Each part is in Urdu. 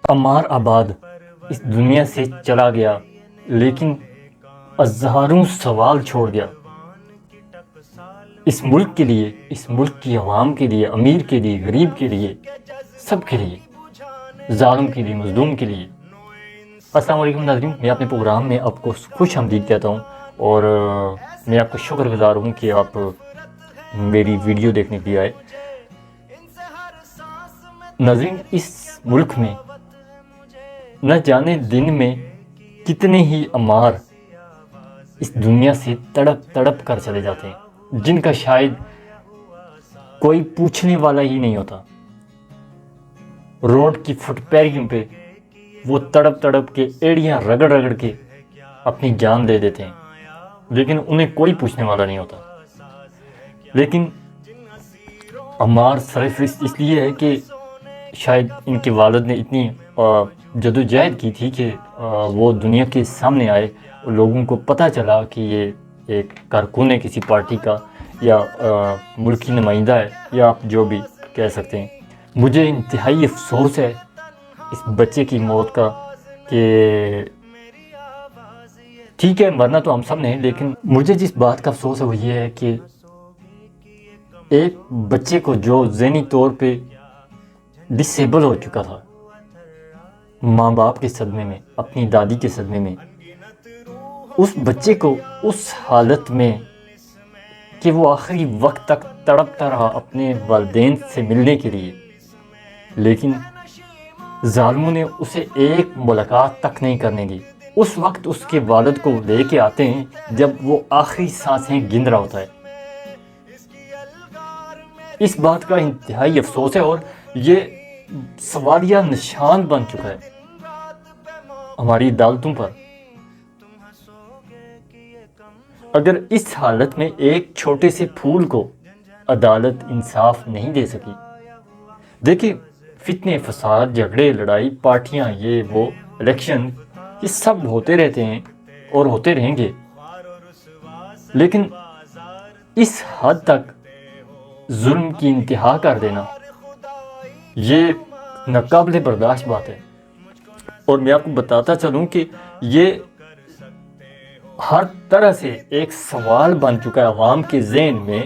عمار آباد اس دنیا سے چلا گیا، لیکن ہزاروں سوال چھوڑ گیا۔ اس ملک کے لیے، اس ملک کی عوام کے لیے، امیر کے لیے، غریب کے لیے، سب کے لیے، ظالم کے لیے، مظلوم کے لیے۔ السلام علیکم ناظرین، میں اپنے پروگرام میں آپ کو خوش آمدید کہتا ہوں، اور میں آپ کا شکر گزار ہوں کہ آپ میری ویڈیو دیکھنے کے لیے آئے۔ ناظرین، اس ملک میں نہ جانے دن میں کتنے ہی عمار اس دنیا سے تڑپ تڑپ کر چلے جاتے ہیں، جن کا شاید کوئی پوچھنے والا ہی نہیں ہوتا۔ روڈ کی فٹ پیریوں پہ وہ تڑپ تڑپ کے، ایڑیاں رگڑ رگڑ کے اپنی جان دے دیتے ہیں، لیکن انہیں کوئی پوچھنے والا نہیں ہوتا۔ لیکن عمار سرفرست اس لیے ہے کہ شاید ان کے والد نے اتنی جدوجہد کی تھی کہ وہ دنیا کے سامنے آئے، اور لوگوں کو پتہ چلا کہ یہ ایک کارکن ہے کسی پارٹی کا، یا ملکی نمائندہ ہے، یا آپ جو بھی کہہ سکتے ہیں۔ مجھے انتہائی افسوس ہے اس بچے کی موت کا، کہ ٹھیک ہے مرنا تو ہم سب نے، لیکن مجھے جس بات کا افسوس ہے وہ یہ ہے کہ ایک بچے کو جو ذہنی طور پہ ڈسیبل ہو چکا تھا، ماں باپ کے صدمے میں، اپنی دادی کے صدمے میں، اس بچے کو اس حالت میں کہ وہ آخری وقت تک تڑپتا رہا اپنے والدین سے ملنے کے لیے، لیکن ظالموں نے اسے ایک ملاقات تک نہیں کرنے دی۔ اس وقت اس کے والد کو لے کے آتے ہیں جب وہ آخری سانسیں گن رہا ہوتا ہے۔ اس بات کا انتہائی افسوس ہے، اور یہ سوالیہ نشان بن چکا ہے ہماری عدالتوں پر۔ اگر اس حالت میں ایک چھوٹے سے پھول کو عدالت انصاف نہیں دے سکی، دیکھیں فتنے، فساد، جھگڑے، لڑائی، پارٹیاں، یہ وہ، الیکشن، یہ سب ہوتے رہتے ہیں اور ہوتے رہیں گے، لیکن اس حد تک ظلم کی انتہا کر دینا یہ ناقابل برداشت بات ہے۔ اور میں آپ کو بتاتا چلوں کہ یہ ہر طرح سے ایک سوال بن چکا ہے عوام کے ذہن میں۔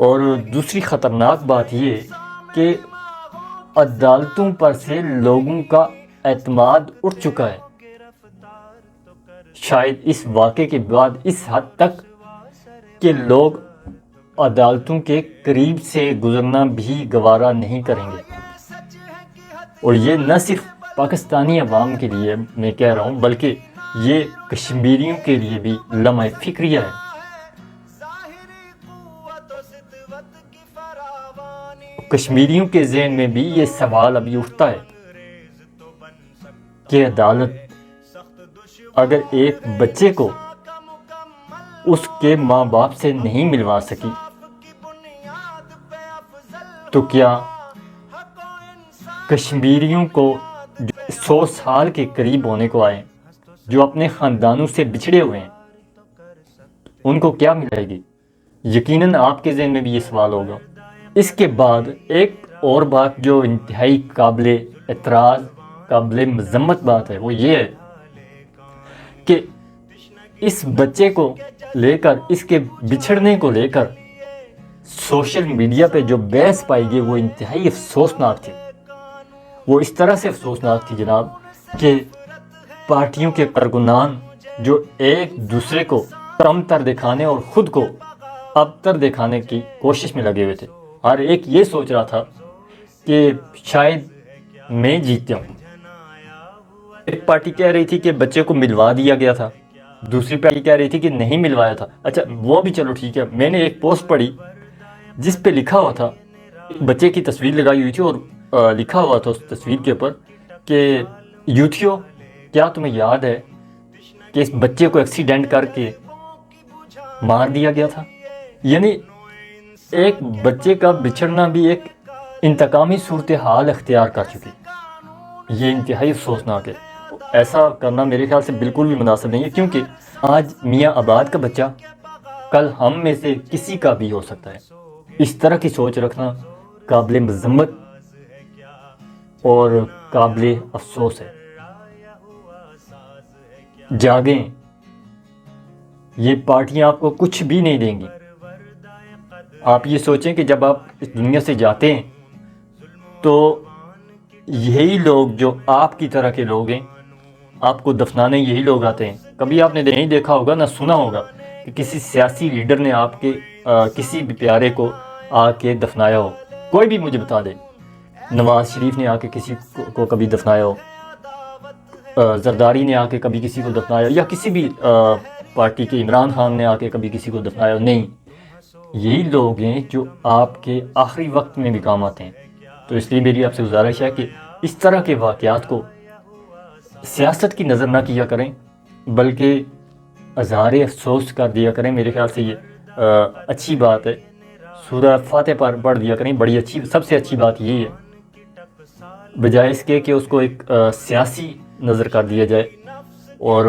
اور دوسری خطرناک بات یہ کہ عدالتوں پر سے لوگوں کا اعتماد اٹھ چکا ہے، شاید اس واقعے کے بعد اس حد تک کہ لوگ عدالتوں کے قریب سے گزرنا بھی گوارا نہیں کریں گے۔ اور یہ نہ صرف پاکستانی عوام کے لیے میں کہہ رہا ہوں، بلکہ یہ کشمیریوں کے لیے بھی لمحہ فکریہ ہے۔ کشمیریوں کے ذہن میں بھی یہ سوال ابھی اٹھتا ہے کہ عدالت اگر ایک بچے کو اس کے ماں باپ سے نہیں ملوا سکی، تو کیا کشمیریوں کو 100 سال کے قریب ہونے کو آئے، جو اپنے خاندانوں سے بچھڑے ہوئے ہیں، ان کو کیا ملے گی؟ یقیناً آپ کے ذہن میں بھی یہ سوال ہوگا۔ اس کے بعد ایک اور بات جو انتہائی قابل اعتراض، قابل مذمت بات ہے، وہ یہ ہے کہ اس بچے کو لے کر، اس کے بچھڑنے کو لے کر سوشل میڈیا پہ جو بحث پائی گئی وہ انتہائی افسوسناک تھی۔ وہ اس طرح سے افسوسناک تھی جناب کہ پارٹیوں کے کارکنان جو ایک دوسرے کو کم تر دکھانے اور خود کو ابتر دکھانے کی کوشش میں لگے ہوئے تھے۔ ہر ایک یہ سوچ رہا تھا کہ شاید میں جیت جاؤں۔ ایک پارٹی کہہ رہی تھی کہ بچے کو ملوا دیا گیا تھا، دوسری پارٹی کہہ رہی تھی کہ نہیں ملوایا تھا۔ اچھا وہ بھی چلو ٹھیک ہے، میں نے ایک پوسٹ پڑھی جس پہ لکھا ہوا تھا، بچے کی تصویر لگائی ہوئی تھی، اور لکھا ہوا تھا اس تصویر کے اوپر کہ یوتھیو کیا تمہیں یاد ہے کہ اس بچے کو ایکسیڈنٹ کر کے مار دیا گیا تھا؟ یعنی ایک بچے کا بچھڑنا بھی ایک انتقامی صورتحال اختیار کر چکی۔ یہ انتہائی افسوسناک ہے۔ ایسا کرنا میرے خیال سے بالکل بھی مناسب نہیں ہے، کیونکہ آج میاں آباد کا بچہ کل ہم میں سے کسی کا بھی ہو سکتا ہے۔ اس طرح کی سوچ رکھنا قابل مذمت اور قابل افسوس ہے۔ جاگیں، یہ پارٹیاں آپ کو کچھ بھی نہیں دیں گی۔ آپ یہ سوچیں کہ جب آپ اس دنیا سے جاتے ہیں تو یہی لوگ جو آپ کی طرح کے لوگ ہیں، آپ کو دفنانے یہی لوگ آتے ہیں۔ کبھی آپ نے نہیں دیکھا ہوگا نہ سنا ہوگا کہ کسی سیاسی لیڈر نے آپ کے کسی بھی پیارے کو آ کے دفنایا ہو۔ کوئی بھی مجھے بتا دے، نواز شریف نے آ کے کسی کو کبھی دفنایا ہو، زرداری نے آ کے کبھی کسی کو دفنایا ہو، یا کسی بھی پارٹی کے عمران خان نے آ کے کبھی کسی کو دفنایا ہو؟ نہیں، یہی لوگ ہیں جو آپ کے آخری وقت میں بھی کام آتے ہیں۔ تو اس لیے میری آپ سے گزارش ہے کہ اس طرح کے واقعات کو سیاست کی نظر نہ کیا کریں، بلکہ اظہار افسوس کر دیا کریں۔ میرے خیال سے یہ اچھی بات ہے۔ سورہ فاتح پر پڑھ دیا کریں، بڑی اچھی، سب سے اچھی بات یہی ہے، بجائے اس کے کہ اس کو ایک سیاسی نظر کر دیا جائے۔ اور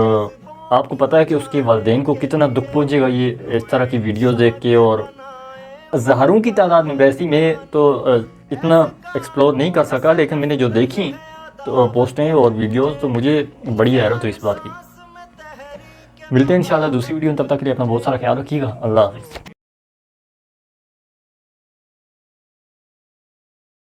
آپ کو پتہ ہے کہ اس کے والدین کو کتنا دکھ پہنچے گا یہ اس طرح کی ویڈیوز دیکھ کے۔ اور ہزاروں کی تعداد میں، ویسی میں تو اتنا ایکسپلور نہیں کر سکا، لیکن میں نے جو دیکھی تو پوسٹیں اور ویڈیوز، تو مجھے بڑی حیرت ہوئی اس بات کی۔ ملتے ہیں انشاءاللہ دوسری ویڈیو میں، تب تک کے لیے اپنا بہت سارا خیال رکھیے گا۔ اللہ حافظ۔